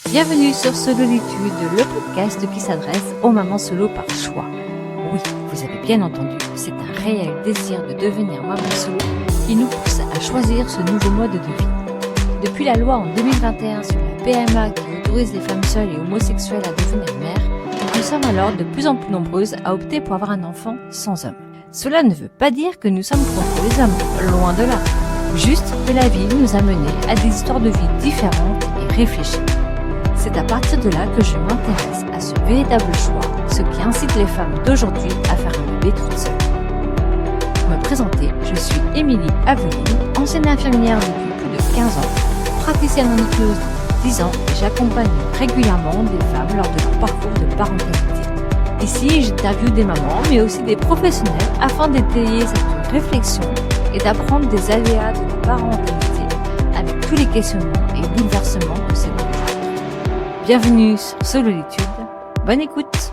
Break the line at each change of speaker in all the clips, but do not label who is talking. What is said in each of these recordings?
Bienvenue sur Sololitude, le podcast qui s'adresse aux mamans solo par choix. Oui, vous avez bien entendu, c'est un réel désir de devenir maman solo qui nous pousse à choisir ce nouveau mode de vie. Depuis la loi en 2021 sur la PMA qui autorise les femmes seules et homosexuelles à devenir mères, nous sommes alors de plus en plus nombreuses à opter pour avoir un enfant sans homme. Cela ne veut pas dire que nous sommes contre les hommes, loin de là. Juste que la vie nous a menés à des histoires de vie différentes et réfléchies. C'est à partir de là que je m'intéresse à ce véritable choix, ce qui incite les femmes d'aujourd'hui à faire un bébé toute seule. Pour me présenter, je suis Émilie Aveline, ancienne infirmière depuis plus de 15 ans, praticienne en hypnose depuis 10 ans et j'accompagne régulièrement des femmes lors de leur parcours de parentalité. Ici, j'interviewe des mamans, mais aussi des professionnels afin d'étayer cette réflexion et d'apprendre des aléas de la parentalité avec tous les questionnements et bouleversements que c'est. Bienvenue sur Sololitude, bonne écoute.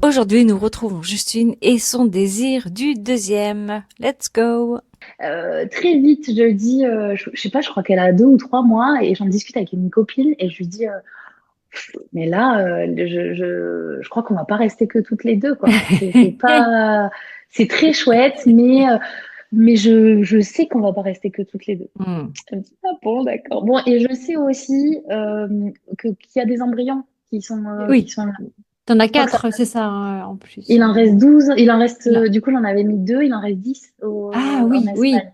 Aujourd'hui, nous retrouvons Justine et son désir du deuxième. Let's go.
Très vite, je lui dis, je sais pas, je crois qu'elle a 2 ou 3 mois et j'en discute avec une copine et je lui dis, mais là, je crois qu'on va pas rester que toutes les deux, quoi. C'est pas, c'est très chouette, mais je sais qu'on va pas rester que toutes les deux. Elle me dit, ah bon, d'accord. Bon, et je sais aussi qu'il y a des embryons qui
Oui,
sont là.
t'en as
Je crois que
4, c'est ça en plus.
il en reste 12,
Non.
du coup, j'en avais mis 2, il en reste 10
Ah
en
oui,
Espagne.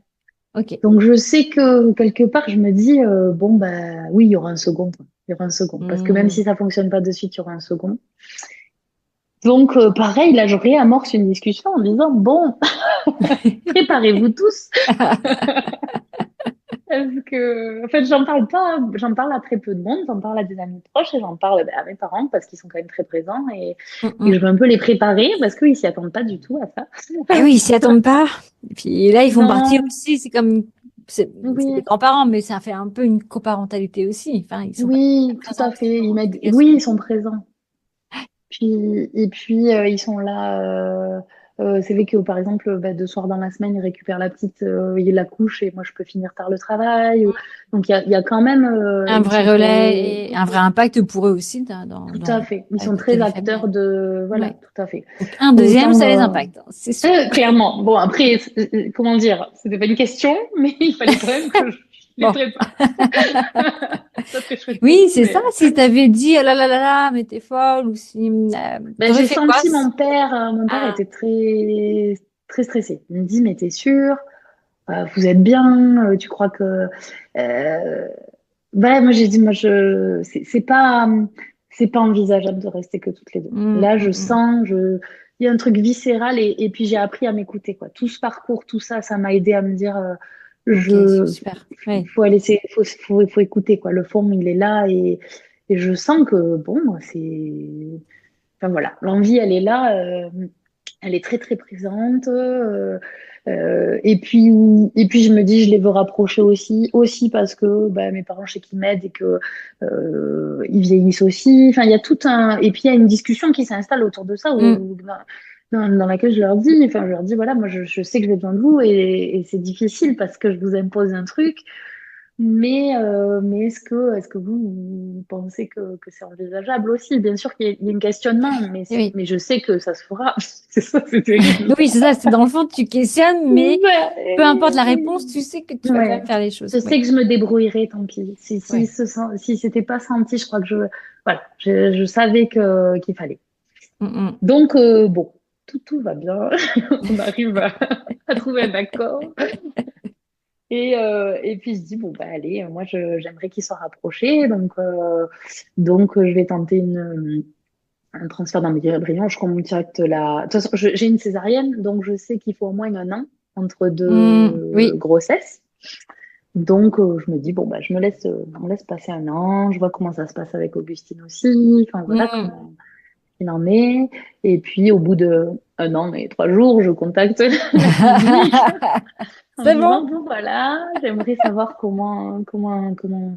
ok.
Donc, je sais que quelque part, je me dis, bon, bah oui, il y aura un second, quoi. Il y aura un second. Parce que même si ça fonctionne pas de suite, il y aura un second. Donc, pareil, là, je réamorce une discussion en disant, bon, préparez-vous tous. Parce que, en fait, j'en parle pas, j'en parle à très peu de monde, j'en parle à des amis proches et j'en parle à mes parents parce qu'ils sont quand même très présents et je veux un peu les préparer parce qu'ils s'y attendent pas du tout à ça.
Ah oui, ils s'y attendent pas. Et puis là, ils font partie
Non,
aussi, c'est des
oui,
grands-parents, mais ça fait un peu une coparentalité aussi. Enfin, ils sont quand même
oui,
très
tout à
présents
fait.
dans
Ils m'aident. Oui,
l'éducation.
ils sont présents. Et puis, ils sont là. C'est vrai que, par exemple, bah, 2 soirs dans la semaine, ils récupèrent la petite, ils la couchent et moi, je peux finir tard le travail. Donc, il y a quand même,
Un
ils
vrai
sont très,
relais et un vrai impact pour eux aussi
tout
dans
à fait. Ils
la
sont
vie de
très
la famille.
acteurs de, voilà,
Ouais.
tout à fait.
Donc, un deuxième,
Autant,
ça les impacte, hein, c'est sûr.
clairement. Bon, après, comment dire, c'était pas une question, mais il fallait quand même que je les
Bon.
prépare. Ça serait chouette pour
Oui,
eux,
c'est ça.
mais.
Si t'avais dit, oh là là là là, mais t'es folle, ou si,
Ben,
t'aurais
j'ai
fait quoi?
senti mon père
Ah,
était très, très stressé. Il me dit, mais t'es sûr? Vous êtes bien? Tu crois que, euh, ouais, moi j'ai dit, moi c'est pas envisageable de rester que toutes les deux.
hum,
Là, je
hum, hum.
sens, il y a un truc viscéral et puis j'ai appris à m'écouter, quoi. Tout ce parcours, tout ça, ça m'a aidé à me dire,
Ok,
je,
super. Ouais.
faut aller, faut écouter, quoi. Le fond, il est là et je sens que, bon, enfin voilà, l'envie, elle est là, elle est très très présente. Et puis je me dis, je les veux rapprocher aussi parce que bah, mes parents, je sais qu'ils m'aident et que ils vieillissent aussi. Enfin, il y a tout un. Et puis il y a une discussion qui s'installe autour de ça
Hum.
dans laquelle je leur dis, voilà, moi je sais que j'ai besoin de vous et c'est difficile parce que je vous impose un truc. Mais est-ce que vous pensez que c'est envisageable aussi? Bien sûr qu'il y a un questionnement,
Oui.
mais je sais que ça se fera. C'est ça, c'est terrible.
Oui, c'est ça. C'est dans le fond, tu questionnes, mais peu importe la
Ouais,
réponse, tu sais que tu vas quand
ouais.
même faire les choses.
Je
Oui.
sais que je me débrouillerai, tant pis.
Ouais.
Si c'était pas senti, je crois que voilà, je savais qu'il fallait.
Hum, hum.
Donc, bon, tout va bien. On arrive à trouver un accord. Et puis je dis, bon, bah allez, moi j'aimerais qu'ils soient rapprochés, donc je vais tenter un transfert d'embryon. Je commence direct la. De toute façon, j'ai une césarienne, donc je sais qu'il faut au moins un an entre deux
Oui.
grossesses. Donc je me dis, bon, bah on laisse passer un an, je vois comment ça se passe avec Augustine aussi, enfin voilà
Hum.
comment il en est. Et puis au bout de un an et 3 jours, je contacte la clinique en
C'est bon.
disant, bon voilà, j'aimerais savoir comment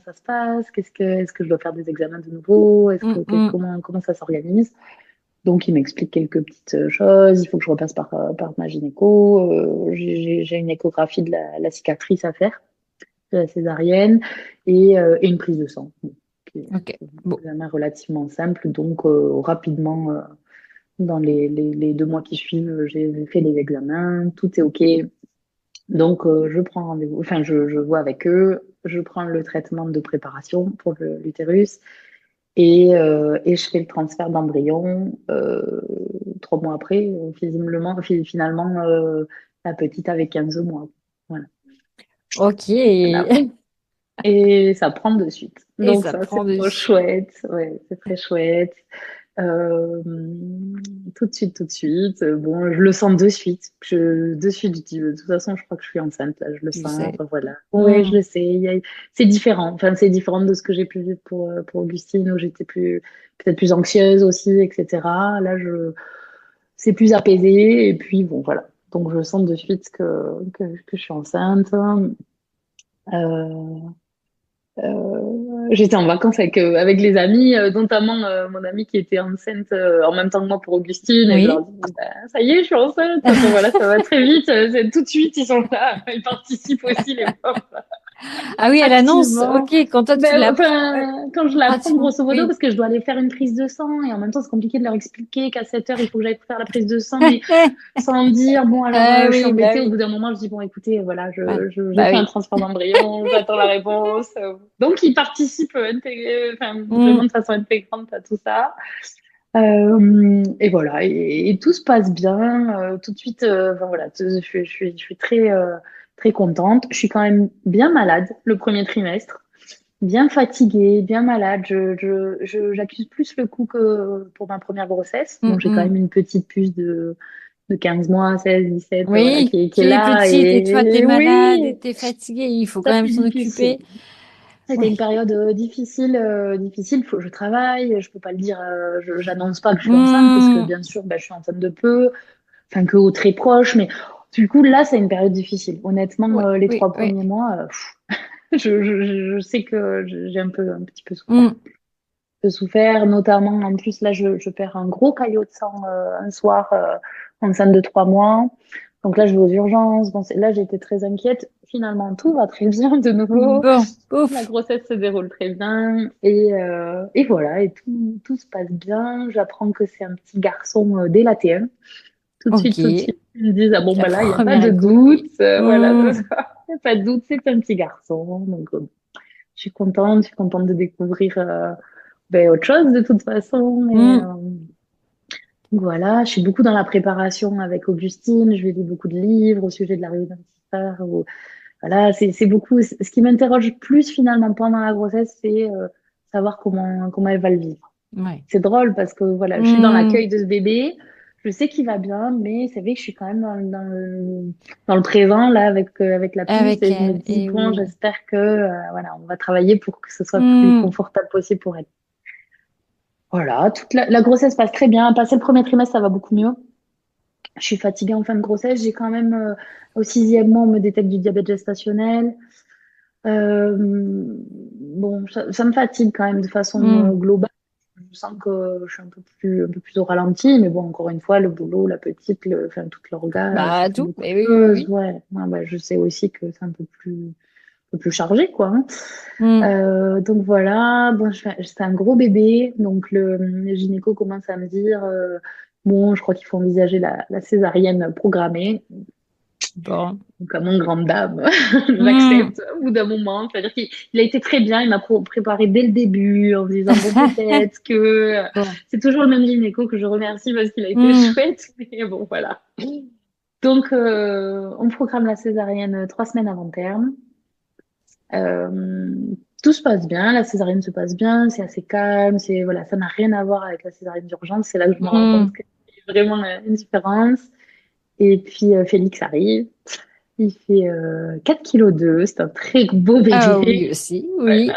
ça se passe, est-ce que je dois faire des examens de nouveau,
Hum, hum.
comment ça s'organise. Donc, il m'explique quelques petites choses. Il faut que je repasse par ma gynéco. J'ai une échographie de la cicatrice à faire, de la césarienne, et une prise de sang. Bon, qui est
Ok. Bon.
un examen relativement simple. Donc, rapidement, dans les 2 mois qui suivent, j'ai fait les examens. Tout est OK. Donc, je prends rendez-vous. Enfin, je vois avec eux. Je prends le traitement de préparation pour l'utérus. Et je fais le transfert d'embryon 3 mois après. Finalement, la petite avait 15 mois. Voilà.
Ok.
Voilà. Et ça prend de suite.
Et
Donc
ça
ça,
prend
c'est trop
dessus.
chouette. Ouais, c'est très chouette. Euh, Tout de suite, tout de suite. Bon, je le sens de suite. De suite, je dis, de toute façon, je crois que je suis enceinte, là, je le
Tu
sens.
sais.
Enfin, voilà. Oui, je
Hmm.
le sais. C'est différent. Enfin, c'est différent de ce que j'ai pu vivre pour Augustine, où j'étais peut-être plus anxieuse aussi, etc. Là, c'est plus apaisé. Et puis, bon, voilà. Donc, je sens de suite que je suis enceinte. Euh, J'étais en vacances avec les amis, notamment mon amie qui était enceinte en même temps que moi pour Augustine, et je leur
Oui.
dis, bah, ça y est, je suis enceinte. Enfin, voilà, ça va très vite. Tout de suite, ils sont là, ils participent aussi, les pauvres,
Ah oui, elle annonce.
activement.
Ok, quand toi tu
Ben,
l'apprends.
enfin, quand je l'apprends
Pratiquement.
grosso modo,
Oui.
parce que je dois aller faire une prise de sang, et en même temps, c'est compliqué de leur expliquer qu'à 7 heures, il faut que j'aille faire la prise de sang, mais sans dire, bon, alors,
Ah
je suis
oui, bah
embêtée. Au
oui.
bout d'un moment, je dis, bon, écoutez, voilà,
Voilà.
j'ai
Bah
fait un
oui.
transfert d'embryon, j'attends la réponse. Donc, ils participent enfin, vraiment
Hmm.
de façon intégrante à tout ça. Et voilà, et tout se passe bien. Tout de suite, enfin, voilà, je suis très, très contente. Je suis quand même bien malade le premier trimestre, bien fatiguée, bien malade. J'accuse plus le coup que pour ma première grossesse.
Hmm,
Bon, j'ai quand
hmm.
même une petite puce de 15 mois, 16, 17, voilà,
Oui,
qui est
qui est
là.
petite et toi t'es
Et
malade et
oui,
t'es fatiguée. Il faut quand
ça
même
c'est
s'en
difficile.
occuper.
C'était une
Oui.
période difficile, difficile. Faut que je travaille. Je peux pas le dire. J'annonce pas que je suis enceinte parce que
Hmm.
bien sûr, bah, je suis enceinte de peu, enfin que au très proche. Mais du coup, là, c'est une période difficile. Honnêtement,
Oui,
les
oui,
3 premiers
oui.
mois, je sais que j'ai un petit peu souffert.
Hmm.
Souffert, notamment en plus là je perds un gros caillot de sang un soir enceinte de 3 mois. Donc là je vais aux urgences. Bon, là j'étais très inquiète. Finalement tout va très bien de nouveau.
Bon,
La
ouf.
grossesse se déroule très bien et voilà et tout se passe bien. J'apprends que c'est un petit garçon dès la T1.
Ok.
Tout de suite ils me disent ah bon
La
bah là il n'y a pas
première
de
écho,
doute.
oui.
Voilà
Hmm.
il n'y a pas de doute, c'est un petit garçon. Donc je suis contente de découvrir ben, autre chose de toute façon.
Hmm.
Voilà, je suis beaucoup dans la préparation avec Augustine. Je lui lis beaucoup de livres au sujet de la réunion de sphère. Voilà, c'est beaucoup. Ce qui m'interroge plus finalement pendant la grossesse, c'est savoir comment elle va le vivre.
Ouais.
C'est drôle parce que voilà, je suis dans
Hmm.
l'accueil de ce bébé. Je sais qu'il va bien, mais c'est vrai que je suis quand même dans le présent là avec la puce
Avec
et je me
elle.
dis
Et
bon,
oui.
j'espère que voilà, on va travailler pour que ce soit le plus
Hmm.
confortable possible pour elle. Voilà, toute la grossesse passe très bien. Passer le premier trimestre, ça va beaucoup mieux. Je suis fatiguée en fin de grossesse. J'ai quand même, au 6e mois, on me détecte du diabète gestationnel. Bon, ça me fatigue quand même de façon
Hmm.
globale. Je sens que je suis un peu plus au ralenti. Mais bon, encore une fois, le boulot, la petite, enfin, toute l'orga, ça
Bah,
fait
tout.
beaucoup de
Mais oui, oui,
choses.
oui.
Ouais, ouais, ouais, je sais aussi que c'est un peu plus chargé, quoi, hein.
Hmm.
Donc voilà, bon, c'est un gros bébé, donc le gynéco commence à me dire, bon, je crois qu'il faut envisager la césarienne programmée.
Bon.
Donc à mon grande dame,
Hmm.
j'accepte au bout d'un moment. C'est-à-dire qu'il a été très bien, il m'a préparé dès le début en me disant, bon, peut-être que
Bon.
c'est toujours le même gynéco que je remercie parce qu'il a été
Hmm.
chouette, mais bon, voilà. Donc on programme la césarienne 3 semaines avant terme. Euh, Tout se passe bien, la césarienne se passe bien, c'est assez calme, voilà, ça n'a rien à voir avec la césarienne d'urgence. C'est là que je me rends compte
Hmm.
qu'il y a vraiment une différence. Et puis Félix arrive, il fait 4,2 kg, c'est un très beau
Ah oui,
bébé.
aussi.
Voilà.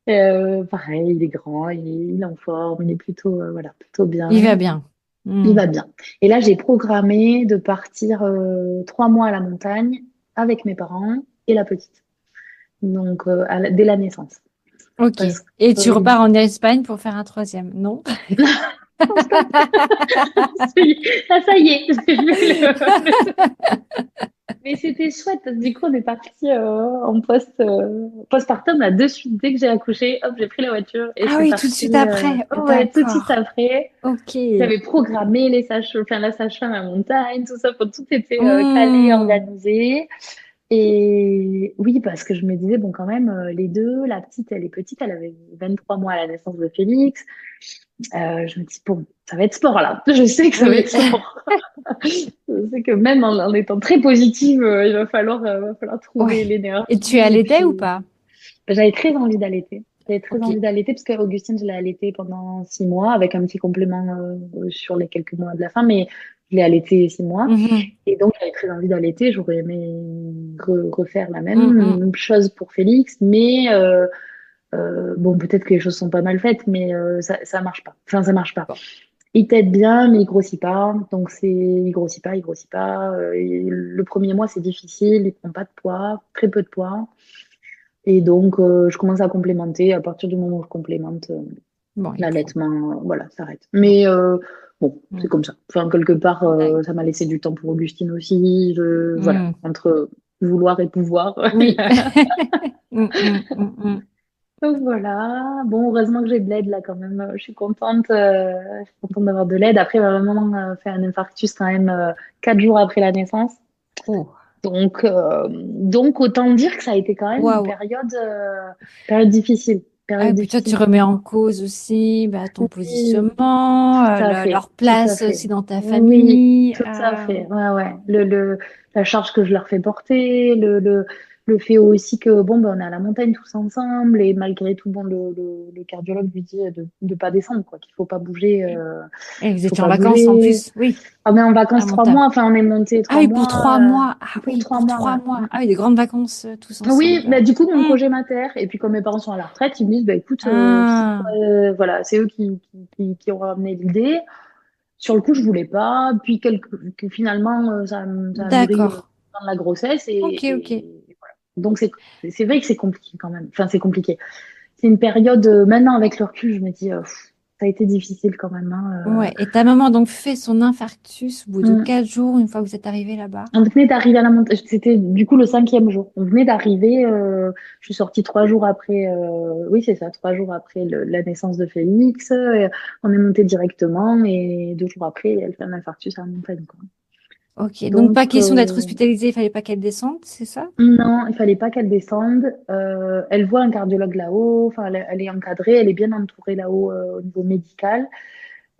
Oui.
Pareil, il est grand, il est en forme, il est plutôt, voilà, plutôt
Il va
bien.
bien.
Il
Hmm.
va bien. Et là, j'ai programmé de partir 3 mois à la montagne avec mes parents et la petite. Donc, dès la naissance.
Ok.
Parce
Et tu
que
repars en Espagne pour faire un troisième, non?
Ça y est. Mais c'était chouette. Du coup, on est parti en postpartum là, de suite. Dès que j'ai accouché, hop, j'ai pris la voiture et
Ah
c'est
oui, tout de
parti.
suite après.
Ouais, tout de suite
D'accord.
après.
Ok.
J'avais programmé la sage-femme à montagne, tout ça, tout était calé,
Hmm.
organisé. Et oui, parce que je me disais, bon, quand même, les deux, la petite, elle est petite, elle avait 23 mois à la naissance de Félix. Je me dis, bon, ça va être sport là. Je sais que ça va
Oui.
être sport. Je sais que même en étant très positive, va falloir
Ouais.
trouver
Et tu
l'énergie. Et
allaitais ou
puis,
pas?
j'avais très envie d'allaiter. J'avais très
Ok.
envie d'allaiter parce qu'Augustine, je l'ai allaitée pendant 6 mois avec un petit complément sur les quelques mois de la fin, mais je l'ai allaitée 6 mois.
Mhm.
Et donc, j'avais très envie d'allaiter. J'aurais aimé refaire la
Mhm.
même chose pour Félix, mais bon, peut-être que les choses sont pas mal faites, mais ça marche pas. Enfin, ça marche pas.
Bon.
Il tète bien, mais il grossit pas. Donc, il grossit pas, il grossit pas. Et le premier mois, c'est difficile. Il prend pas de poids, très peu de poids. Et donc, je commence à complémenter. À partir du moment où je complémente,
Bon, il prend.
l'allaitement, voilà, ça arrête.
Bon.
Mais bon, c'est
Hmm.
comme ça. Enfin, quelque part,
D'accord.
ça m'a laissé du temps pour Augustine aussi. Voilà,
Hmm.
entre vouloir et pouvoir.
Oui. Hmm, hmm, hmm, hmm.
Donc voilà. Bon, heureusement que j'ai de l'aide là quand même. Je suis contente. Je suis contente d'avoir de l'aide. Après, ma maman fait un infarctus quand même 4 jours après la naissance.
Oh.
Donc autant dire que ça a été quand même une
Waouh.
période difficile.
Ah,
Période
et puis toi, tu
difficile.
remets en cause aussi bah, ton
Oui,
positionnement,
tout à fait,
leur
tout à
place
fait.
aussi dans ta
Oui,
famille.
tout à fait. Ouais, ouais. La charge que je leur fais porter, le fait aussi que, bon, ben, on est à la montagne tous ensemble et malgré tout, bon, le cardiologue lui dit de pas descendre, quoi, qu'il faut pas bouger,
Et vous
il faut
étiez en
pas
vacances en
bouger.
plus, oui,
On est en
à
vacances trois
Monta.
mois, enfin, on est monté
Ah
trois
oui, pour
mois,
3 mois. Ah
pour
oui,
trois
pour
mois,
trois
ouais.
mois. Ah oui, des grandes vacances tous
Oui,
ensemble.
bah, du coup, mon
Hmm.
congé mater, et puis comme mes parents sont à la retraite, ils me disent, bah, écoute,
Ah,
voilà, c'est eux qui ont ramené l'idée. Sur le coup, je voulais pas. Puis que finalement, ça a mûri
d'accord.
dans la grossesse.
Ok, ok.
Et voilà. Donc, c'est vrai que c'est compliqué quand même. Enfin, c'est compliqué. C'est une période, maintenant, avec le recul, je me dis, ça a été difficile quand même. Hein.
Ouais. Et ta maman donc fait son infarctus au bout de
Mm.
4 jours, une fois que vous êtes arrivé là-bas.
On venait d'arriver à la montagne. C'était du coup le 5e jour. On venait d'arriver. Je suis sortie 3 jours après. Oui, c'est ça, 3 jours après la naissance de Félix. On est monté directement et 2 jours après, elle fait un infarctus à la montagne, quoi.
Ok, donc pas
Donc,
question d'être hospitalisée, il fallait pas qu'elle descende, c'est ça?
non, il fallait pas qu'elle descende. Elle voit un cardiologue là-haut. Enfin, elle est encadrée, elle est bien entourée là-haut au niveau médical.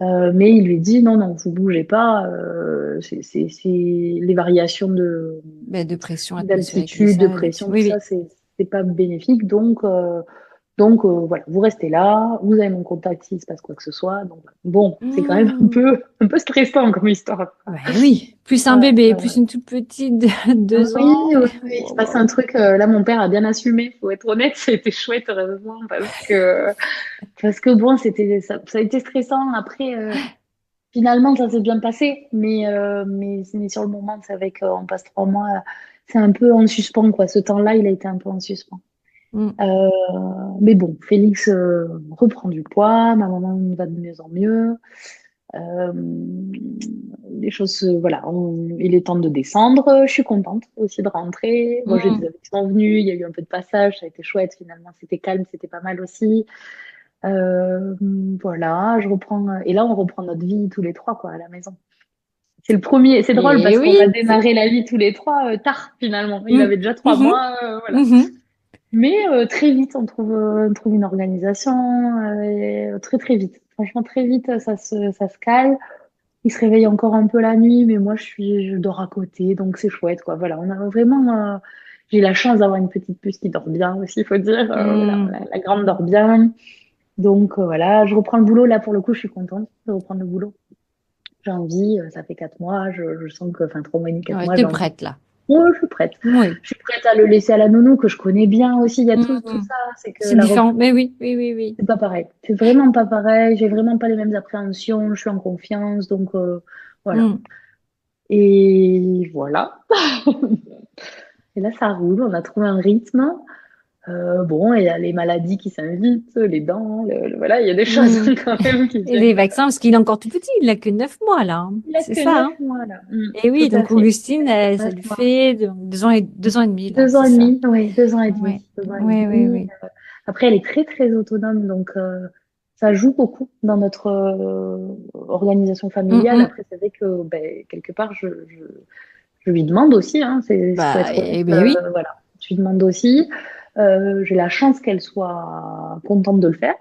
Mais il lui dit non, non, vous bougez pas. C'est les variations
Ben, de pression atmosphérique et
d'altitude, de
ça, là-dessus.
pression, tout
Oui,
ça,
oui.
c'est pas bénéfique. Donc voilà, vous restez là, vous avez mon contact s'il se passe quoi que ce soit. Donc, voilà. Bon, c'est quand même
Hmm.
un peu stressant comme histoire.
Ben oui, plus un
Ouais,
bébé,
ouais,
plus
ouais.
une toute petite de 2 ans.
Oui, oui, oui, il se
Wow,
passe un
wow.
truc. Là, mon père a bien assumé. Faut être honnête, c'était chouette, heureusement, parce que bon, ça a été stressant. Après, finalement, ça s'est bien passé, mais sur le moment, c'est vrai qu'on passe 3 mois, c'est un peu en suspens, quoi. Ce temps-là, il a été un peu en suspens.
Hmm.
Euh, mais bon, Félix reprend du poids, ma maman va de mieux en mieux. Euh, les choses, voilà, il est temps de descendre. Je suis contente aussi de rentrer. Bon, j'ai des
Hmm.
amis qui sont venus, il y a eu un peu de passage, ça a été chouette finalement. C'était calme, c'était pas mal aussi. Euh, voilà, je reprends. Et là, on reprend notre vie tous les trois, quoi, à la maison. C'est le premier, c'est drôle
Et
parce qu'on
oui,
a démarré la vie tous les trois tard finalement. Il
Hmm.
avait déjà trois
Mhm.
mois, voilà.
Mhm.
Mais très vite, on trouve une organisation, très très vite. Franchement, très vite, ça se cale. Il se réveille encore un peu la nuit, mais moi, je dors à côté, donc c'est chouette, quoi. Voilà, on a vraiment, j'ai la chance d'avoir une petite puce qui dort bien aussi, il faut dire. Voilà,
Hmm.
la grande dort bien. Donc voilà, je reprends le boulot. Là, pour le coup, je suis contente de reprendre le boulot. J'ai envie, ça fait 4 mois, je sens que, enfin 3 mois et demi, quatre
Ouais,
mois,
t'es
j'ai envie.
prête là.
Ouais, je suis prête.
Oui.
Je suis prête à le laisser à la nounou que je connais bien aussi. Il y a tout
Hmm.
ça. C'est que
C'est
la
différent.
reprise,
Mais oui, oui, oui, oui.
c'est pas pareil. C'est vraiment pas pareil. J'ai vraiment pas les mêmes appréhensions. Je suis en confiance. Donc, voilà.
Hmm.
Et voilà. Et là, ça roule. On a trouvé un rythme. Bon, il y a les maladies qui s'invitent, les dents, voilà, il y a des choses
Mm.
quand même qui
Et les
viennent.
vaccins, parce qu'il est encore tout petit, il n'a que 9 mois là, hein.
Il a
C'est
que
ça,
9
hein.
mois là.
Et oui,
Tout à
donc
fait.
Augustine, ça
9
lui
mois.
fait 2 ans et demi là,
2 ans
c'est
et
ça.
demi, oui, 2 ans et
Ouais,
demi. 2 ans et
ouais, ouais,
demi.
ouais.
Après, elle est très, très autonome, donc ça joue beaucoup dans notre organisation
Mm,
familiale.
mm.
Après, c'est vrai que ben, quelque part, je lui demande aussi, hein, faut
Bah,
être honnête,
eh ben oui.
voilà. Je lui demande aussi. J'ai la chance qu'elle soit contente de le faire,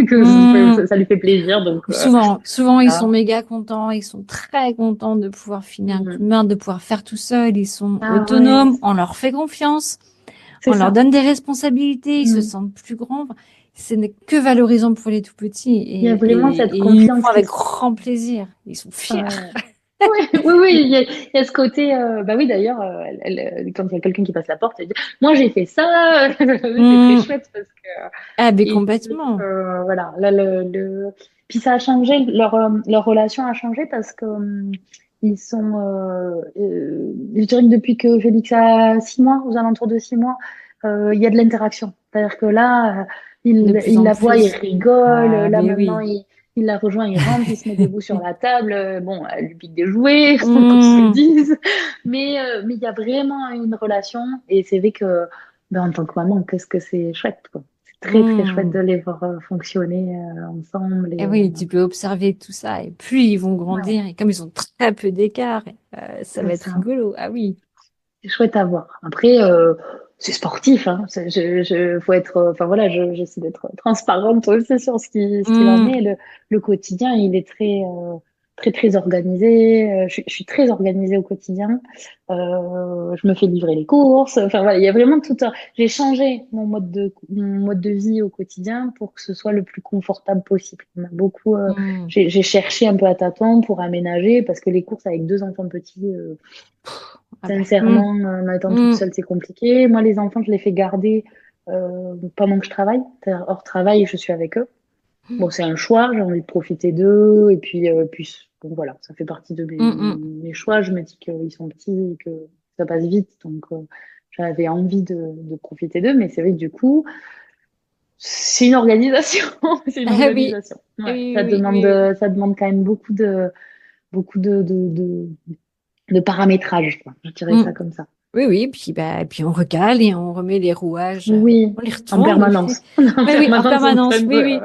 que
Mm.
ça lui fait plaisir, donc
Souvent, ils sont
voilà.
méga contents, ils sont très contents de pouvoir filer un coup de
Mhm.
main, de pouvoir faire tout seul, ils sont
Ah ouais,
autonomes, on leur fait confiance,
c'est
on leur
ça.
donne des responsabilités, ils se
Mhm.
sentent plus grands. Enfin, ce n'est que valorisant pour les tout petits
Il y a vraiment cette
et ils le font
confiance qui
avec
se...
grand plaisir. Ils sont fiers.
Ouais. Oui, oui, oui, il y a ce côté. Bah oui, d'ailleurs, quand il y a quelqu'un qui passe la porte, elle dit, moi j'ai fait ça. C'est très
Mm.
chouette parce que
Ah, mais
ils disent
complètement.
que, voilà, là puis ça a changé, leur relation a changé parce que ils sont, je dirais que depuis que Félix a 6 mois, aux alentours de 6 mois, il y a de l'interaction. C'est-à-dire que là,
De plus
il
en
la voit, il
plus.
rigole.
Ah,
Là
mais
maintenant,
oui.
il la rejoint, il rentre, il se met debout sur la table. Bon, elle lui pique des jouets, qu'on se le
Mm.
dise. Mais il y a vraiment une relation. Et c'est vrai que, ben, en tant que maman, qu'est-ce que c'est chouette, quoi. C'est très, très chouette de
Mm.
les voir fonctionner ensemble.
Et
Et,
oui, tu peux observer tout ça. Et plus ils vont
ouais,
grandir, et comme ils ont très peu d'écart, ça va
c'est
être
ça.
rigolo. Ah oui.
C'est chouette à voir. Après, c'est sportif, hein. Faut être, enfin voilà, j'essaie d'être transparente aussi sur ce qu'il en
Mm.
est. Le quotidien, il est très, très organisé. Je suis très organisée au quotidien. Je me fais livrer les courses. Enfin voilà, il y a vraiment tout un. J'ai changé mon mode de vie au quotidien pour que ce soit le plus confortable possible. On a beaucoup,
Mm.
j'ai cherché un peu à tâtons pour aménager parce que les courses avec 2 enfants petits.
Ah bah. Mm.
Sincèrement, en étant toute
Mm.
seule, c'est compliqué. Moi, les enfants, je les fais garder pendant que je travaille. C'est-à-dire, hors travail, je suis avec eux. Bon, c'est un choix, j'ai envie de profiter d'eux. Et puis bon, voilà, ça fait partie de
Mm. Mm.
mes choix. Je me dis qu'ils sont petits et que ça passe vite. Donc, j'avais envie de profiter d'eux. Mais c'est vrai que du coup, c'est une organisation. C'est une
Ah oui.
organisation. Ouais,
Oui, oui, oui, oui.
ça demande quand même beaucoup de paramétrage, quoi. Je dirais
Mm.
ça comme ça.
Oui, oui, puis on recale et on remet les rouages,
Oui,
on les
en
retourne et puis,
permanence. En
oui, oui, en
permanence en train
permanence, oui, oui.
de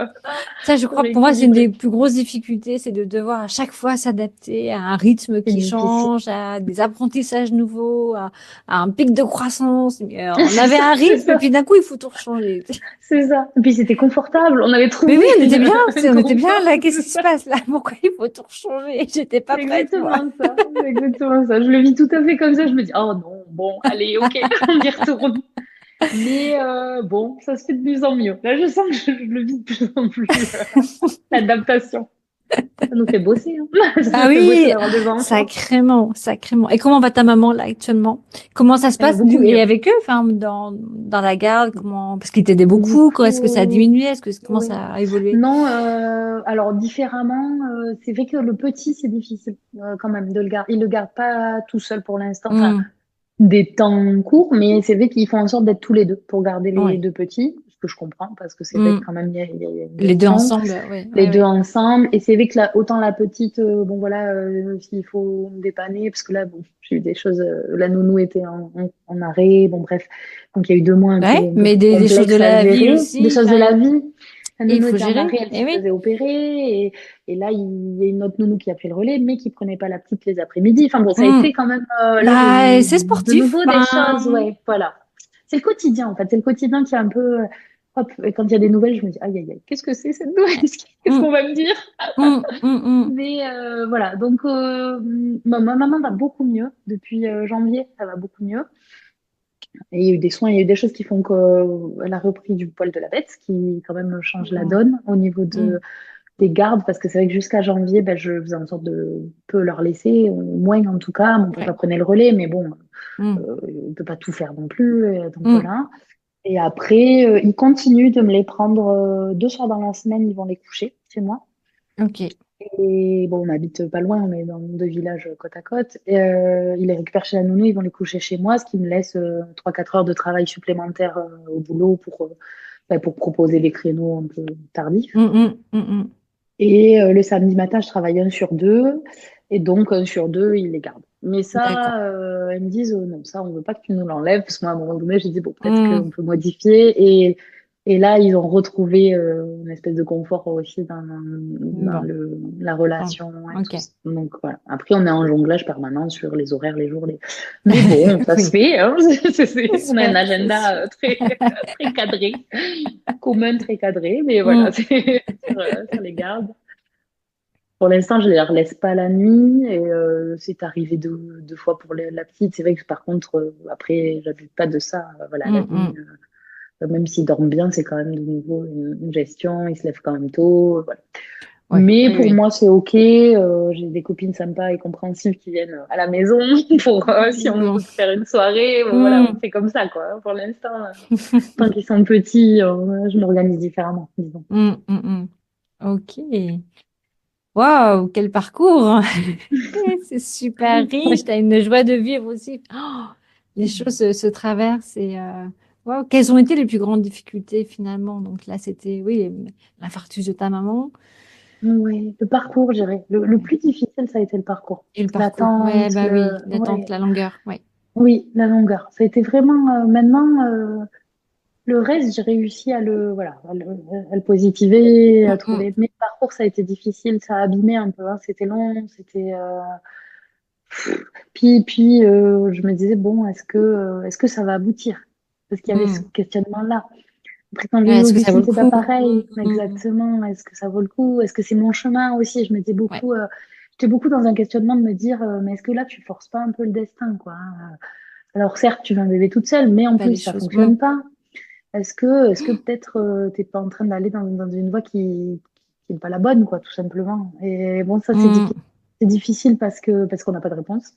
Ça, je crois, pour moi, c'est une des
rééquilibrer.
plus grosses difficultés, c'est de devoir à chaque fois s'adapter à un rythme
C'est
qui
difficile.
change, à des apprentissages nouveaux, à un pic de croissance. On
C'est
avait
ça,
un
c'est
rythme et
ça,
puis d'un coup, il faut tout changer.
c'est ça. Et puis c'était confortable. On avait
Mais oui,
trouvé
on était bien,
un
on était bien
confort.
là. Qu'est-ce
C'est
qui se
ça.
passe là? Pourquoi il faut tout changer? J'étais pas
C'est
prête, moi.
exactement ça. C'est exactement ça. Je le vis tout à fait comme ça. Je me dis, oh non, bon, allez, ok, on y retourne. Mais bon, ça se fait de mieux en mieux. Là, je sens que je le vis de plus en plus. L'adaptation. Ça nous fait bosser, hein. Ça
Ah
nous fait bosser
oui,
d'avoir des enfants.
sacrément, sacrément. Et comment va ta maman là actuellement? Comment ça se passe
Beaucoup
et
mieux.
avec eux, enfin dans la garde, comment parce qu'ils t'aidaient beaucoup, quoi. Est-ce que ça a
Beaucoup.
diminué? Comment
Oui.
ça a évolué?
Non, alors différemment, c'est vrai que le petit, c'est difficile quand même de le garder. Il le garde pas tout seul pour l'instant, enfin
Hmm,
des temps courts, mais c'est vrai qu'ils font en sorte d'être tous les deux pour garder les
ouais.
deux petits, ce que je comprends parce que c'est vrai que
Hmm.
quand même il y a une
Les deux
gestion,
ensemble, ouais,
les
ouais,
deux
ouais.
ensemble. Et c'est vrai que autant la petite, bon voilà, s'il faut me dépanner, parce que là, bon, j'ai eu des choses, la nounou était en arrêt, bon bref, donc il y a eu 2 mois
Ouais,
un peu
mais
plus
des choses de
complexes à
la vie
gérer, des
aussi.
choses de
Enfin,
la vie. La
et il
nounou
faut
était en
gérer.
arrêt, elle
Eh
se
oui.
faisait opérer, et là, il y a une autre nounou qui a pris le relais, mais qui prenait pas la petite les après-midi. Enfin bon, ça a
Hmm.
été quand même là
Bah, c'est
de
sportif.
nouveau des choses,
Enfin,
ouais, voilà. C'est le quotidien en fait, c'est le quotidien qui est un peu, hop, et quand il y a des nouvelles, je me dis, aïe, aïe, aïe, qu'est-ce que c'est cette nouvelle? Qu'est-ce
hmm,
qu'on va me dire?
hmm, hmm, hmm.
Mais voilà, donc ma maman va beaucoup mieux. Depuis janvier, ça va beaucoup mieux. Et il y a eu des soins, il y a eu des choses qui font qu'elle a repris du poil de la bête, ce qui quand même change la
Hmm,
donne au niveau
hmm,
des gardes, parce que c'est vrai que jusqu'à janvier, ben, je faisais en sorte de peu leur laisser, moins en tout cas. Mon papa
ouais.
prenait le relais, mais bon,
Hmm,
il ne peut pas tout faire non plus. Donc
hmm.
voilà. Et après, ils continuent de me les prendre 2 soirs dans la semaine, ils vont les coucher chez moi.
Ok.
Et bon, on habite pas loin, on est dans deux villages côte à côte. Et, ils les récupèrent chez la nounou, ils vont les coucher chez moi, ce qui me laisse 3-4 heures de travail supplémentaire au boulot pour proposer des créneaux un peu tardifs.
Mm.
Et le samedi matin, je travaille un sur deux. Et donc, un sur deux, ils les gardent. Mais
D'accord.
ça, elles me disent, non, ça, on veut pas que tu nous l'enlèves. Parce que moi, à un moment donné, j'ai dit, bon, peut-être
Mm.
qu'on peut modifier. Et là, ils ont retrouvé une espèce de confort aussi
Bon.
la
Oh,
relation et tout
ok.
ça. Donc, voilà. Après, on est en jonglage permanent sur les horaires, les jours. Mais bon, ça se
Oui.
fait, hein. On a un
C'est sûr.
agenda très, très cadré, commun, très cadré. Mais voilà,
Mm.
c'est sur les gardes. Pour l'instant, je ne les laisse pas la nuit et c'est arrivé deux fois pour la petite. C'est vrai que par contre, après, j'abuse pas de ça. Voilà, la nuit,
Mm.
même s'ils dorment bien, c'est quand même de nouveau une gestion. Ils se lèvent quand même tôt. Voilà.
Ouais,
Mais
oui,
pour
oui.
moi, c'est OK. J'ai des copines sympas et compréhensives qui viennent à la maison pour si on
Bon.
veut se faire une soirée. Bon, voilà, on
Mm.
fait comme ça, quoi. Pour l'instant, tant qu'ils sont petits, je m'organise différemment, disons.
Mm. Ok. Waouh, quel parcours! C'est super riche. Tu as une joie de vivre aussi. Oh, les choses se traversent et waouh, quelles ont été les plus grandes difficultés finalement? Donc là, c'était oui, l'infarctus de ta maman
Oui, le parcours, je dirais. Le plus difficile, ça a été le parcours.
et le parcours. Ouais,
L'attente,
bah oui, l'attente,
ouais,
la longueur. Ouais.
oui, la longueur. Ça a été vraiment, maintenant, le reste, j'ai réussi voilà, à le positiver, à
Mm.
trouver. Mais le parcours, ça a été difficile, ça a abîmé un peu, hein. C'était long, je me disais, bon, est-ce que ça va aboutir? Parce qu'il y avait ce
Mm.
questionnement-là. Après, quand j'ai
Ouais,
eu
est-ce que ça vaut
Augustine,
le
c'est pas
coup?
pareil.
Mm.
Exactement. Est-ce que ça vaut le coup? Est-ce que c'est mon chemin aussi?
Ouais,
J'étais beaucoup dans un questionnement de me dire, mais est-ce que là, tu forces pas un peu le destin, quoi, hein? Alors, certes, tu veux un bébé toute seule, mais en
pas les
plus, ça
choses. Mm.
fonctionne pas. Est-ce que peut-être, t'es pas en train d'aller dans une voie qui n'est pas la bonne, quoi, tout simplement. Et bon, ça,
Mm.
c'est difficile parce qu'on n'a pas de réponse.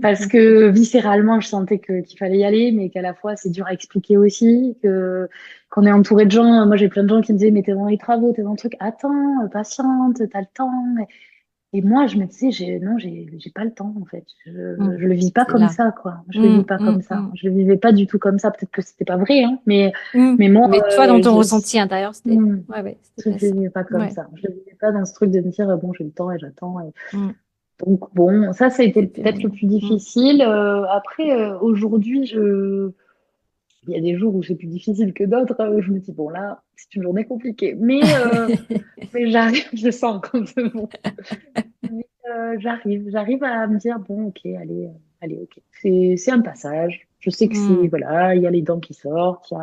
Parce que viscéralement, je sentais qu'il fallait y aller, mais qu'à la fois, c'est dur à expliquer aussi, qu'on est entouré de gens. Moi, j'ai plein de gens qui me disaient, mais t'es dans les travaux, t'es dans le truc. Attends, patiente, t'as le temps. Et moi, je me disais, non, j'ai pas le temps, en fait.
Mm.
Je le vis pas
C'est
comme
là.
ça, quoi. Je le vis pas comme ça. Je le vivais pas du tout comme ça. Peut-être que c'était pas vrai, hein,
Mm.
mais moi,
Mais toi, dans ton ressenti intérieur, c'était
hmm,
ouais, c'était
je le
pas ça.
vivais pas comme
Ouais.
ça. Je le vivais pas dans ce truc de me dire, bon, j'ai le temps et j'attends.
Mm.
Donc bon, ça a été
C'était
peut-être le plus difficile. Après, aujourd'hui, il y a des jours où c'est plus difficile que d'autres, où je me dis, bon là, c'est une journée compliquée. Mais j'arrive, je sens quand même. Bon. Mais j'arrive à me dire, bon, ok, allez, ok. C'est un passage. Je sais que
Mm.
voilà, il y a les dents qui sortent,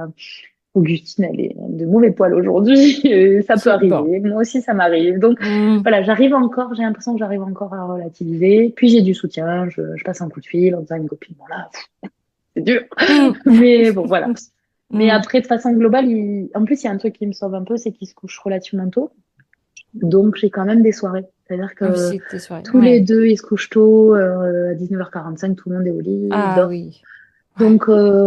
Augustine, elle est de mauvais poil aujourd'hui, et ça peut
Bon.
arriver. Moi aussi, ça m'arrive. Donc,
Mm.
voilà, j'ai l'impression que j'arrive encore à relativiser. Puis, j'ai du soutien, je passe un coup de fil en disant à une copine, bon là, c'est dur.
Mm.
Mais bon, voilà. Mais
Mm.
après, de façon globale, en plus, il y a un truc qui me sauve un peu, c'est qu'il se couche relativement tôt. Donc, j'ai quand même des soirées. C'est-à-dire
Ah oui,
que
c'était soirée.
tous les
Ouais.
deux, ils se couchent tôt, à 19h45, tout le monde est au lit, ils
Ah
dorment.
oui. Ouais.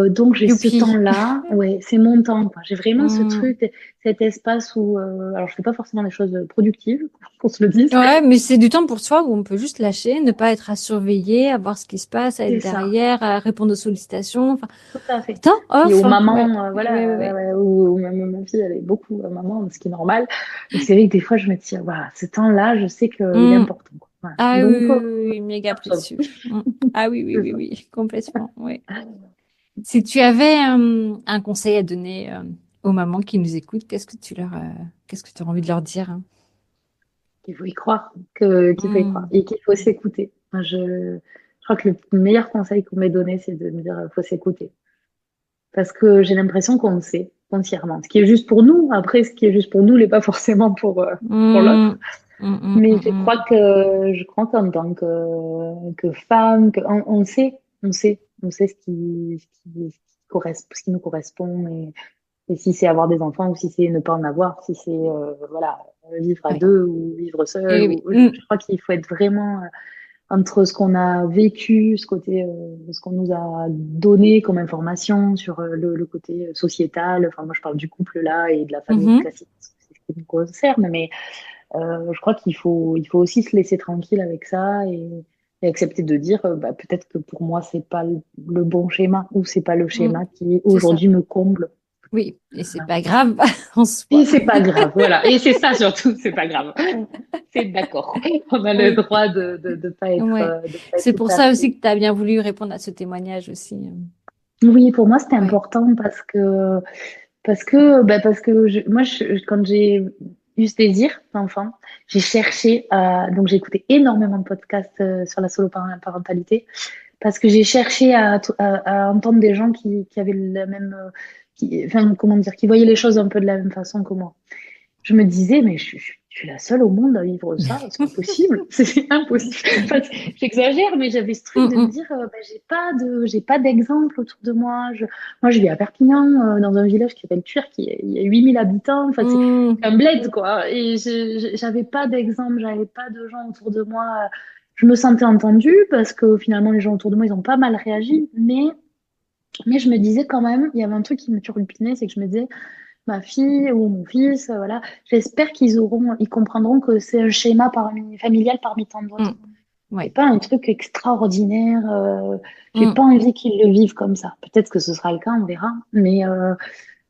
Donc j'ai ce
Youpi.
temps-là, ouais, c'est mon temps, quoi. J'ai vraiment ce
Mm.
truc, cet espace où, alors je fais pas forcément des choses productives, qu'on se le dise,
Ouais, mais c'est du temps pour soi où on peut juste lâcher, ne pas être à surveiller, à voir ce qui se passe, à être
c'est ça,
derrière, à répondre aux sollicitations. Enfin,
tout à fait.
temps
Puis aux
off, hein. Ouais.
mamans,
Ouais, ouais, ouais,
voilà,
ouais.
ou même ma fille, elle est beaucoup maman, ce qui est normal. Et c'est vrai que des fois, je me dis, voilà, ce temps-là, je sais qu'il est
Mm.
important, quoi. Voilà.
Ah oui,
Donc,
oui, oui, oui, méga
ça me sauve.
précieux. Mm. Ah oui, oui,
C'est
oui,
ça.
oui, complètement. Ouais. Si tu avais un conseil à donner aux mamans qui nous écoutent, qu'est-ce que tu aurais envie de leur dire, hein?
Il faut y croire, qu'il faut y croire
Mm.
et qu'il faut s'écouter. Moi, je crois que le meilleur conseil qu'on m'ait donné, c'est de me dire, faut s'écouter. Parce que j'ai l'impression qu'on le sait entièrement. Ce qui est juste pour nous, après, ce qui est juste pour nous n'est pas forcément pour
Mm.
l'autre.
Mm, mm,
Mais
mm, mm.
je crois qu'en tant que femme, on sait ce qui nous correspond et si c'est avoir des enfants ou si c'est ne pas en avoir, si c'est voilà, vivre à
Ouais.
deux ou vivre seul.
Eh
Ou,
oui. Mm.
je crois qu'il faut être vraiment entre ce qu'on a vécu, ce qu'on nous a donné comme information sur le côté sociétal. Enfin, moi, je parle du couple là et de la famille
Mhm.
classique. qui me concerne, mais je crois il faut aussi se laisser tranquille avec ça et accepter de dire, bah, peut-être que pour moi, c'est pas le bon schéma ou c'est pas le
Mm.
schéma qui
C'est ça.
aujourd'hui me comble.
Oui, et c'est
Voilà.
pas grave en
Et
soi.
c'est pas grave, voilà. Et c'est ça surtout, c'est pas grave. C'est d'accord. On a le
Oui,
droit de
ouais.
de pas être
C'est
tout
pour
à
ça
fait.
aussi que tu as bien voulu répondre à ce témoignage aussi.
Oui, pour moi, c'était
Ouais.
important parce que quand j'ai eu ce désir d'enfant, j'ai cherché donc j'ai écouté énormément de podcasts sur la parentalité parce que j'ai cherché à entendre des gens qui avaient la même, enfin, comment dire, qui voyaient les choses un peu de la même façon que moi. Je me disais, mais je suis la seule au monde à vivre ça, c'est pas possible, c'est impossible. Enfin, j'exagère, mais j'avais ce truc
Mm,
de me
mm,
dire, j'ai pas d'exemple autour de moi. Moi, je vis à Perpignan, dans un village qui s'appelle Turc, il y a 8000 habitants, enfin, c'est
mm,
un bled, quoi. Et j'avais pas d'exemple, j'avais pas de gens autour de moi. Je me sentais entendue parce que finalement, les gens autour de moi, ils ont pas mal réagi, mais je me disais quand même, il y avait un truc qui me turlupinait, c'est que je me disais, ma fille ou mon fils, voilà. J'espère ils comprendront que c'est un schéma familial parmi tant
mm.
d'autres. C'est
Ouais.
pas un truc extraordinaire. J'ai
Mm,
pas envie qu'ils le vivent comme ça. Peut-être que ce sera le cas, on verra.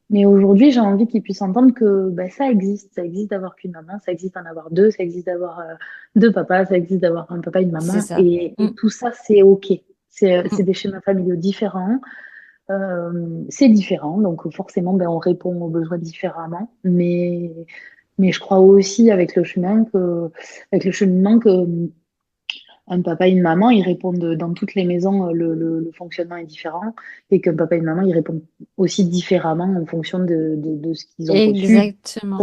Mais aujourd'hui, j'ai envie qu'ils puissent entendre que ben, ça existe. Ça existe d'avoir qu'une maman, ça existe d'en avoir deux, ça existe d'avoir deux papas, ça existe d'avoir un papa et une
c'est
maman.
ça.
Et
Mm,
tout ça, c'est OK. C'est
mm.
des schémas familiaux différents. C'est différent, donc forcément, ben, on répond aux besoins différemment. Mais je crois aussi avec le cheminement que un papa et une maman, ils répondent dans toutes les maisons, le fonctionnement est différent et qu'un papa et une maman, ils répondent aussi différemment en fonction de ce qu'ils ont reçu.
Exactement.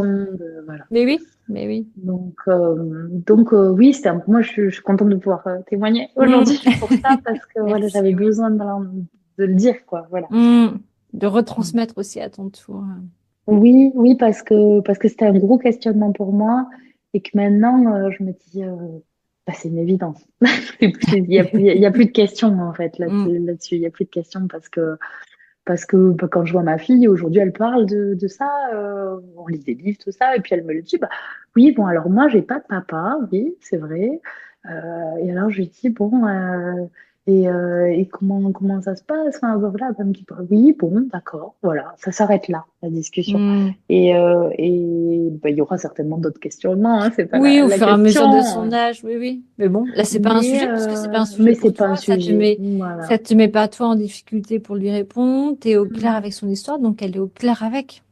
Voilà.
Mais oui, mais oui.
Oui, moi, je suis contente de pouvoir témoigner
Mm.
aujourd'hui pour ça parce que voilà, j'avais
Merci, oui.
besoin de le dire, quoi. Voilà.
Mm. De retransmettre aussi à ton tour.
Oui, oui, parce que c'était un gros questionnement pour moi et que maintenant, je me dis, bah, c'est une évidence. Il y a plus de questions, en fait,
Mm.
là-dessus. Il y a plus de questions parce que bah, quand je vois ma fille, aujourd'hui, elle parle de ça, on lit des livres, tout ça, et puis elle me le dit, bah, oui, bon, alors moi, j'ai pas de papa, oui, c'est vrai. Et alors, je lui dis, bon, et comment ça se passe? Enfin, bah, voilà, elle me dit, bah, oui, bon, d'accord, voilà, ça s'arrête là, la discussion.
Mm.
Et bah, il y aura certainement d'autres questionnements, hein, c'est pas
Oui, au
la
fur et à mesure de
question,
son âge, oui, oui. Mais bon, là, c'est pas un sujet puisque c'est pas un sujet
mais
pour
c'est pas
toi.
un sujet, voilà.
Ça te met pas toi en difficulté pour lui répondre. T'es au clair
Mm.
avec son histoire, donc elle est au clair avec.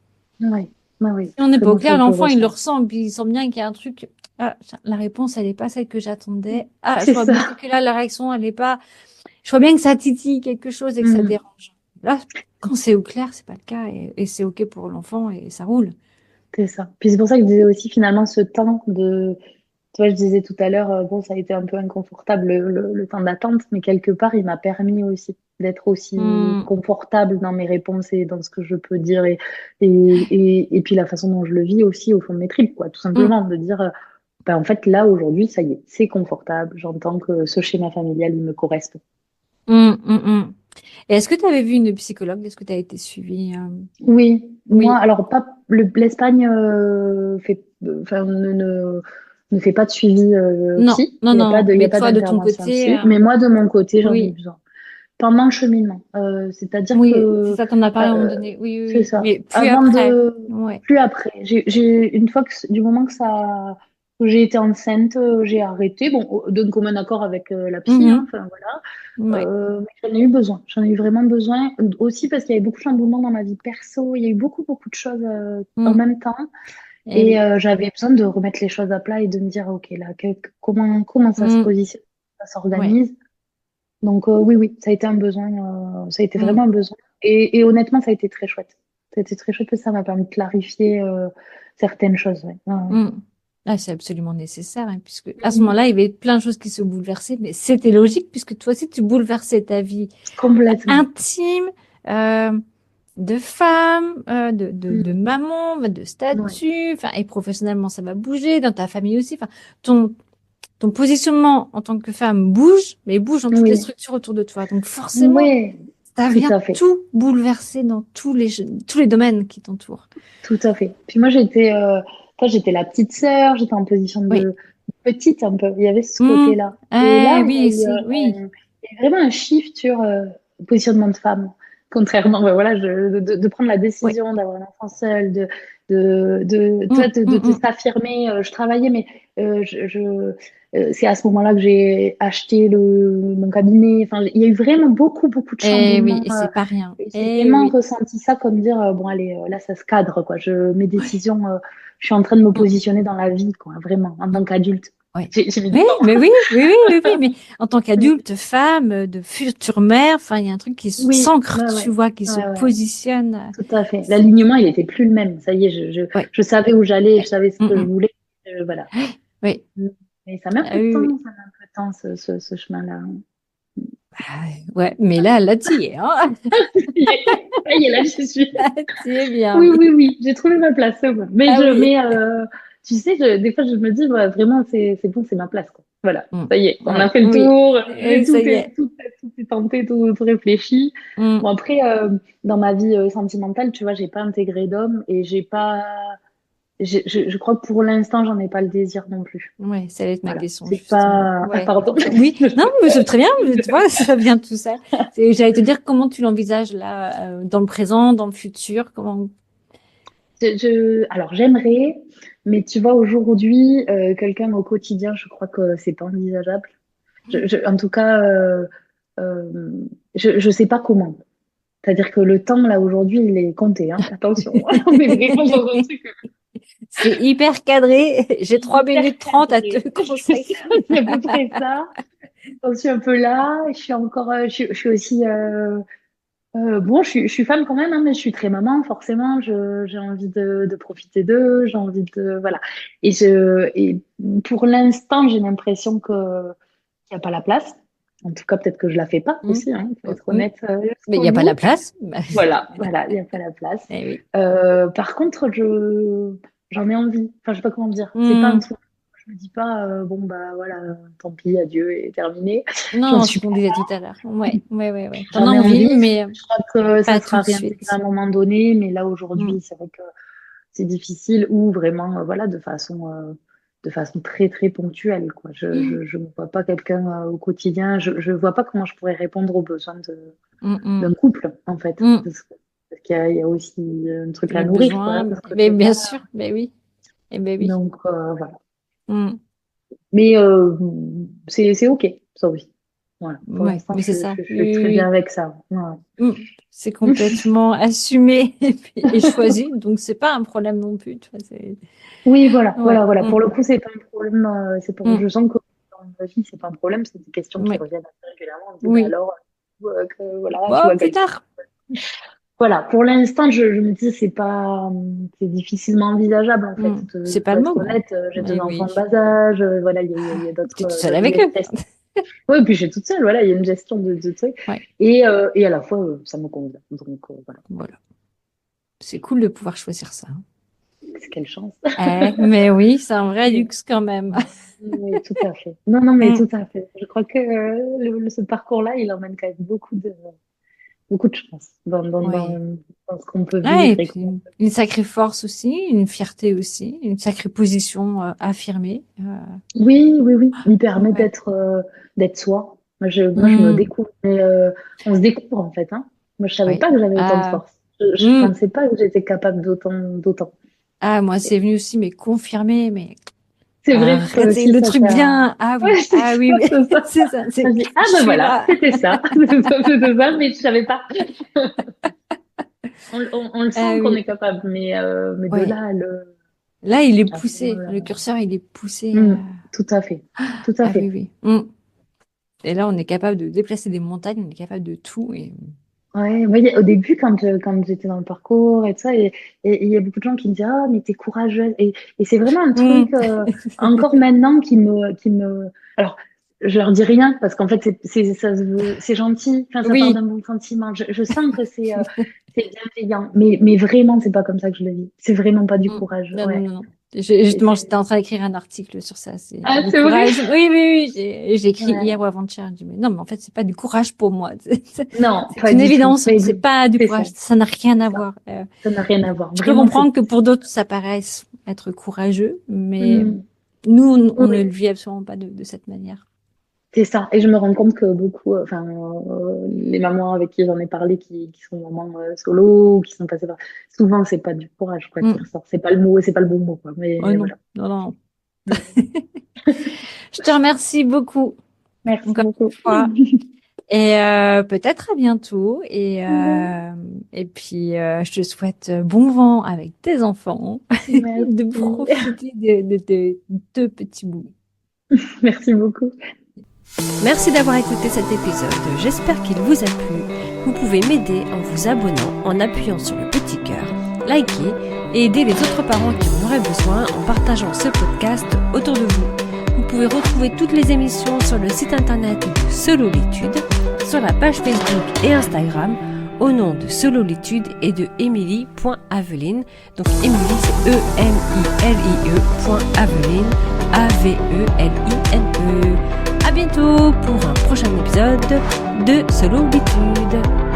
Oui, oui, oui,
Si on n'est
c'est
pas au
moi ça
clair,
que je
l'enfant, il le
ressens.
ressent, puis il sent bien qu'il y a un truc. Ah, tiens, la réponse, elle n'est pas celle que j'attendais. Ah, je
C'est
vois bien
ça.
que là, la réaction, elle n'est pas. Je vois bien que ça titille quelque chose et que ça
Mm.
dérange. Là, quand c'est au clair, c'est pas le cas et c'est OK pour l'enfant et ça roule.
C'est ça. Puis c'est pour ça que je disais aussi finalement ce temps tu vois, je disais tout à l'heure, bon, ça a été un peu inconfortable le temps d'attente, mais quelque part, il m'a permis aussi d'être aussi
Hmm,
confortable dans mes réponses et dans ce que je peux dire et puis la façon dont je le vis aussi au fond de mes tripes, quoi, tout
hmm,
simplement, de dire, ben, en fait, là, aujourd'hui, ça y est, c'est confortable, j'entends que ce schéma familial, il me correspond.
hmm. Et est-ce que tu avais vu une psychologue? Est-ce que tu as été suivie?
Oui, moi,
Oui.
alors pas l'Espagne enfin, ne fait pas de suivi
Non,
psy.
non, non.
Il y a
Mais
pas
toi, de ton
d'intervention
côté,
psy. Mais moi, de mon côté, j'en ai eu
oui.
besoin. Pendant le cheminement, c'est-à-dire
Oui, c'est
que
ça, t'en as parlé à un moment
euh,
donné. Oui, oui,
c'est
oui.
ça.
Mais plus après. Ouais.
Plus après, une fois du moment que j'ai été enceinte, j'ai arrêté. Bon, d'un commun accord avec la psy, hein,
Mhm.
enfin voilà.
Ouais.
Mais j'en ai eu besoin. J'en ai eu vraiment besoin. Aussi parce qu'il y avait beaucoup de chamboulements dans ma vie perso. Il y a eu beaucoup, beaucoup de choses en
Mm.
même temps.
Eh
Et
oui.
j'avais besoin de remettre les choses à plat et de me dire, OK, là, comment ça se
Mm.
positionne, ça
Ouais.
s'organise. Donc oui, oui, ça a été un besoin. Ça a été
Mm.
vraiment un besoin. Et honnêtement, ça a été très chouette. Ça a été très chouette parce que ça m'a permis de clarifier certaines choses. Ouais. Ouais, ouais.
Mm. Ah, c'est absolument nécessaire, hein, puisque à ce
Mhm.
moment-là, il y avait plein de choses qui se bouleversaient, mais c'était logique, puisque toi aussi, tu bouleversais ta vie
Complètement.
intime, euh, de femme, de
Mhm.
maman, de
Ouais.
statut, enfin, et professionnellement, ça va bouger, dans ta famille aussi. Enfin, ton positionnement en tant que femme bouge, mais bouge dans toutes les
Oui.
structures autour de toi. Donc forcément,
Oui,
ça
tout
vient
à fait.
tout bouleverser dans tous les domaines qui t'entourent.
Tout à fait. Puis moi, toi, j'étais la petite sœur, j'étais en position
Oui.
de petite un peu. Il y avait ce
Hmm.
côté-là. Et
Ah
là,
oui, si, oui.
il y a vraiment un shift sur le positionnement de femme. Contrairement, ben voilà, de prendre la
Oui.
décision d'avoir un enfant seul,
Hmm,
de
hmm.
s'affirmer. Je travaillais, mais c'est à ce moment-là que j'ai acheté mon cabinet. Enfin, il y a eu vraiment beaucoup, beaucoup de
Eh oui,
changements.
et c'est pas rien.
Et j'ai
Eh
vraiment
oui.
ressenti ça comme dire, bon, allez, là, ça se cadre, quoi. Mes décisions, je suis en train de me
Hmm.
positionner dans la vie, quoi, vraiment, en tant qu'adulte.
Oui.
J'ai mis du
Oui,
temps.
mais oui, oui, oui, oui, oui, mais en tant qu'adulte, femme, de future mère, enfin, il y a un truc qui
Oui,
s'ancre,
ouais,
tu
ouais,
vois, qui se
ouais, ouais,
positionne.
tout à fait.
C'est-
L'alignement, il était plus le même. Ça y est,
Ouais.
je savais où j'allais, je savais ce
Mm,
que je
mm.
voulais. Voilà.
Oui.
Mais ça met un
Ah
peu de
oui,
temps,
oui.
ça met un peu de temps, ce chemin-là.
Ah, ouais, mais là, tu y es, hein.
Ça y est, là, j'y suis.
Là, tu y es bien,
Oui,
oui.
oui, oui, j'ai trouvé ma place, c'est bon.
Ah oui.
Tu sais, des fois, je me dis, ouais, vraiment, c'est bon, c'est ma place, quoi. Voilà,
Mm.
ça y est, on a
Ouais,
fait le
oui.
tour,
Et ça y est.
tout est tenté, tout réfléchi.
Mm.
Bon, après, dans ma vie sentimentale, tu vois, j'ai pas intégré d'homme et j'ai pas, je crois que pour l'instant, j'en ai pas le désir non plus.
Ouais, ça va être ma
Voilà,
question,
c'est
justement.
pas, ah,
Ouais.
pardon.
Oui, non, mais c'est très bien, mais tu vois, ça vient tout ça. J'allais te dire comment tu l'envisages là, dans le présent, dans le futur, comment.
Alors, j'aimerais, mais tu vois, aujourd'hui, quelqu'un au quotidien, je crois que c'est pas envisageable. En tout cas, euh, je sais pas comment. C'est-à-dire que le temps, là, aujourd'hui, il est compté, hein. Attention, on est vraiment dans un truc
C'est hyper cadré. J'ai 3
hyper
minutes 30 à te
cadré.
consacrer.
C'est à peu près ça. J'en suis un peu là. Je suis encore, je suis aussi, bon, je suis femme quand même, hein, mais je suis très maman, forcément. J'ai envie de profiter d'eux, j'ai envie de, voilà. Et pour l'instant, j'ai l'impression qu'il n'y a pas la place. En tout cas, peut-être que je la fais pas
Mm.
aussi, hein, faut être
Mm.
honnête
Mais il
jusqu'au
n'y a pas la
bout.
place.
Voilà, voilà, il n'y a pas la place.
Eh oui.
Par contre, j'en ai envie. Enfin, je sais pas comment dire. C'est pas un
Mm.
truc. Je me dis pas, bon, bah voilà, tant pis, adieu, et terminé. J'en
Non,
suis
ce qu'on
pas.
disait tout à l'heure. Ouais, ouais, ouais, ouais. T'en as
J'en ai
envie,
envie.
mais
Je crois que ça
pas tout
sera
de
réintégré à
suite.
un moment donné, mais là,
Mm.
aujourd'hui, c'est vrai que c'est difficile ou vraiment, voilà, de façon très, très ponctuelle, quoi.
Mm.
Je ne vois pas quelqu'un au quotidien. Je vois pas comment je pourrais répondre aux besoins
Mm,
d'un
mm.
couple, en fait.
Mm.
Parce il y a aussi un truc à
Les
nourrir, quoi,
besoins,
de ce
mais bien
côté-là.
sûr, mais oui. Eh ben oui.
Donc, voilà.
Mm.
Mais c'est OK, ça aussi. Voilà. Pour
Ouais,
l'instant,
mais c'est ça.
je
Oui,
suis
oui,
très bien
oui.
avec ça. Ouais.
Mm. C'est complètement assumé et choisi, donc c'est pas un problème non plus. Tu vois,
Oui, voilà,
ouais.
voilà, voilà.
Mm.
Pour le coup, c'est pas un problème. Je
Mm.
sens que dans ma vie, c'est pas un problème. C'est des questions qui
Ouais.
reviennent assez régulièrement. On me dit, bah
Oui.
alors, voilà, tu
Bon,
vois
plus
quelqu'un.
tard.
Voilà. Pour l'instant, je me dis, c'est difficilement envisageable en fait.
Mm. C'est pas
Faut
le
être
moment.
honnête. J'ai deux
Mais
enfants de
oui.
bas âge. Voilà, il y a
T'es
d'autres.
toute seule
Il y
avec
a une
eux.
gestion. Oui, et puis j'ai toute seule. Voilà, il y a une gestion de trucs.
Ouais.
Et à la fois, ça me convient. Donc voilà.
Voilà. C'est cool de pouvoir choisir ça.
Quelle chance.
Mais oui, c'est un vrai
Oui,
luxe quand même.
oui, tout à fait. Non, non, mais
Mm.
tout à fait. Je crois que ce parcours-là, il emmène quand même beaucoup de chance
Oui.
dans ce qu'on peut
Ouais, et
vivre et
puis une sacrée force aussi, une fierté aussi, une sacrée position affirmée.
oui, oui, oui. Il permet
Ouais.
d'être soi. Moi, je me
Mm.
découvre. Mais, on se découvre, en fait, hein. Moi, je savais
Oui.
pas que j'avais autant de
Ah,
force. Je
mm.
pensais pas que j'étais capable d'autant.
Ah, moi,
Et
c'est venu aussi, mais confirmé, mais
c'est vrai, toi
arrêtez
aussi,
le
ça
truc
t'a.
bien. Ah oui,
Ouais, c'est
ah oui,
ça,
mais
c'est ça.
c'est ça,
Je
c'est,
dis, ah
je
ben
suis
voilà,
là.
c'était ça. C'était ça, mais je savais pas. On le
Ah
sent qu'on est
oui,
capable, mais de
ouais.
là,
Là, il est
à ce
poussé,
moment-là.
le curseur, il est poussé.
Hmm, tout à fait. Tout à
Ah oui,
fait.
oui. Mm. Et là, on est capable de déplacer des montagnes, on est capable de tout. Et...
Ouais, moi, au début, quand j'étais dans le parcours et tout ça, et il y a beaucoup de gens qui me disent, ah, mais t'es courageuse. Et c'est vraiment un truc,
Mm.
encore maintenant, alors, je leur dis rien, parce qu'en fait, c'est gentil, enfin, ça part
Oui.
d'un bon sentiment. Je sens que c'est bienveillant, mais vraiment, c'est pas comme ça que je le vis. C'est vraiment pas du
Mm.
courage,
Non, non,
ouais.
non, non.
Et
Justement,
c'est-
j'étais en train d'écrire un article sur ça. C'est
Ah,
du
c'est vrai?
courage. Oui, oui, oui. J'ai écrit hier
Ouais.
ou avant-hier. Je dis, mais non, mais en fait, c'est pas du courage pour moi.
Non,
C'est
pas
une
du tout.
évidence. C'est pas du
C'est ça.
courage. Ça n'a rien à
Ça
voir.
ça n'a rien à voir.
Je peux
Vraiment,
comprendre que pour d'autres, ça paraisse. être courageux, mais
Mm.
nous, on ne
Oui,
le vit absolument pas de cette manière.
c'est ça. Et je me rends compte que beaucoup, les mamans avec qui j'en ai parlé, qui sont mamans solo, ou qui sont passées par... Souvent, c'est pas du courage, quoi, qui
Mm.
ressort. C'est pas le mot, c'est pas le bon mot, quoi.
Oh
Mais
non,
voilà.
non, non.
Mm.
Je te remercie beaucoup,
Merci
encore une
beaucoup.
fois. Et peut-être à bientôt.
Ouais.
Et puis, je te souhaite bon vent avec tes enfants, de
Merci.
profiter de deux petits bouts.
Merci beaucoup.
Merci d'avoir écouté cet épisode. J'espère qu'il vous a plu. Vous pouvez m'aider en vous abonnant, en appuyant sur le petit cœur, liker et aider les autres parents qui en auraient besoin en partageant ce podcast autour de vous. Vous pouvez retrouver toutes les émissions sur le site internet de Sololitude, sur la page Facebook et Instagram au nom de Sololitude et de Emilie.Aveline. Donc Emilie c'est EMILIE.Aveline AVELINE. À bientôt pour un prochain épisode de Sololitude.